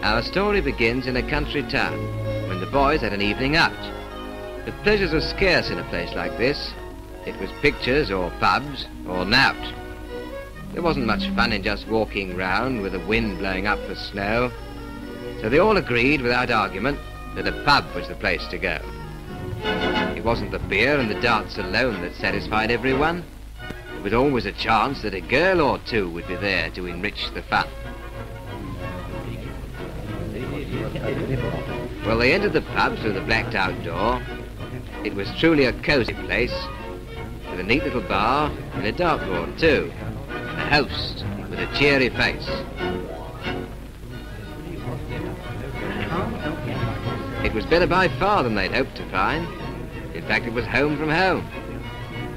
Our story begins in a country town when the boys had an evening out. The pleasures are scarce in a place like this. It was pictures or pubs or nout. There wasn't much fun in just walking round with the wind blowing up the snow. So they all agreed without argument that a pub was the place to go. It wasn't the beer and the darts alone that satisfied everyone. There was always a chance that a girl or two would be there to enrich the fun. Well, they entered the pub through the blacked-out door. It was truly a cosy place, with a neat little bar and a dartboard too. A host with a cheery face. It was better by far than they'd hoped to find. In fact, it was home from home.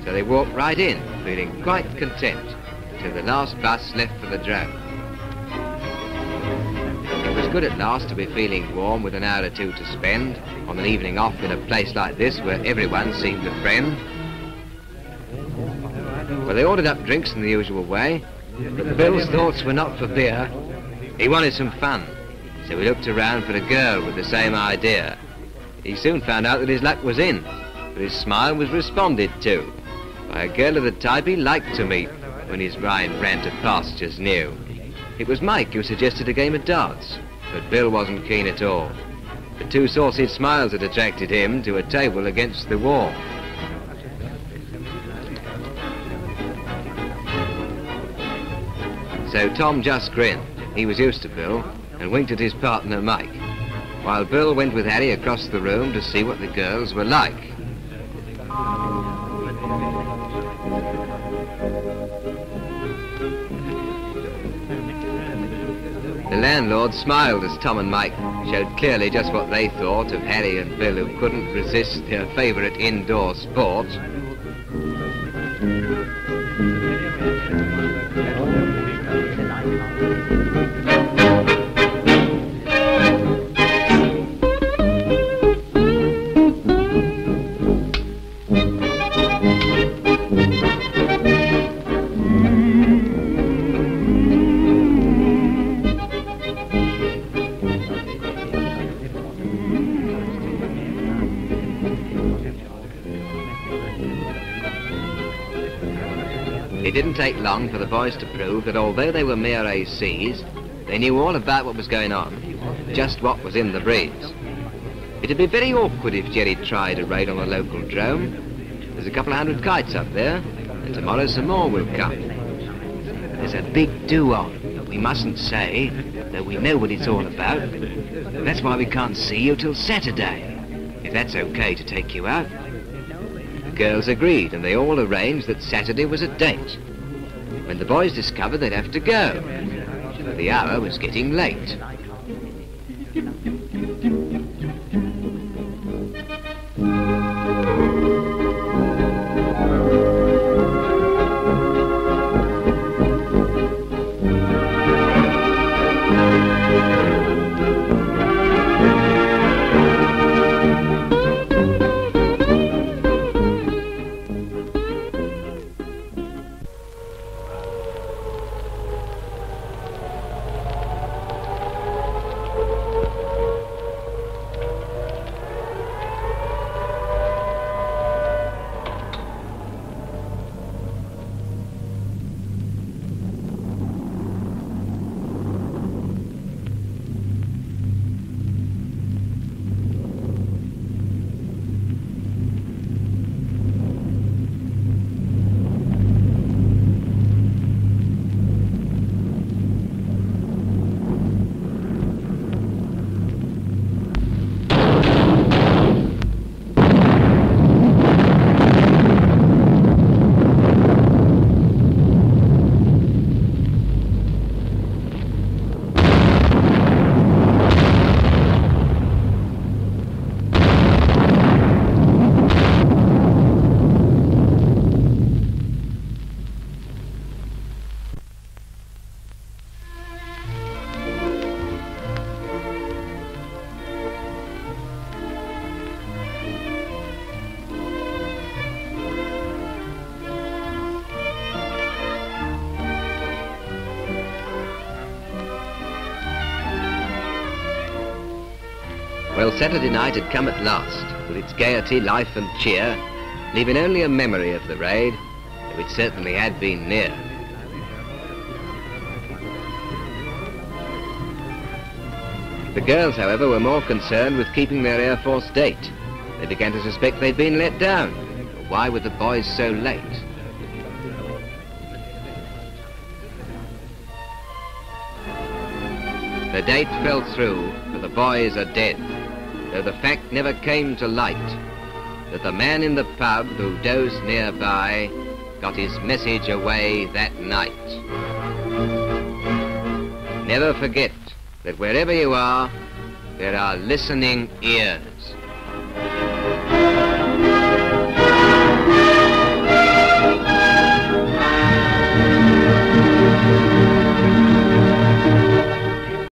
So they walked right in, feeling quite content, till the last bus left for the drome. It was good at last to be feeling warm with an hour or two to spend on an evening off in a place like this where everyone seemed a friend. Well, they ordered up drinks in the usual way, but Bill's thoughts were not for beer. He wanted some fun, so he looked around for a girl with the same idea. He soon found out that his luck was in, but his smile was responded to by a girl of the type he liked to meet when his mind ran to pastures new. It was Mike who suggested a game of darts, but Bill wasn't keen at all. The two saucy smiles had attracted him to a table against the wall. So Tom just grinned. He was used to Bill and winked at his partner Mike, while Bill went with Harry across the room to see what the girls were like. The landlord smiled as Tom and Mike showed clearly just what they thought of Harry and Bill, who couldn't resist their favourite indoor sport. It didn't take long for the boys to prove that although they were mere ACs, they knew all about what was going on, just what was in the breeze. It'd be very awkward if Jerry tried a raid on the local drome. There's a couple of 100 kites up there, and tomorrow some more will come. There's a big do-on that we mustn't say, though we know what it's all about. That's why we can't see you till Saturday, if that's okay to take you out. The girls agreed, and they all arranged that Saturday was a date, when the boys discovered they'd have to go. The hour was getting late. Well, Saturday night had come at last, with its gaiety, life and cheer, leaving only a memory of the raid, though it certainly had been near. The girls, however, were more concerned with keeping their Air Force date. They began to suspect they'd been let down. Why were the boys so late? The date fell through, for the boys are dead, though the fact never came to light that the man in the pub who dozed nearby got his message away that night. Never forget that wherever you are, there are listening ears.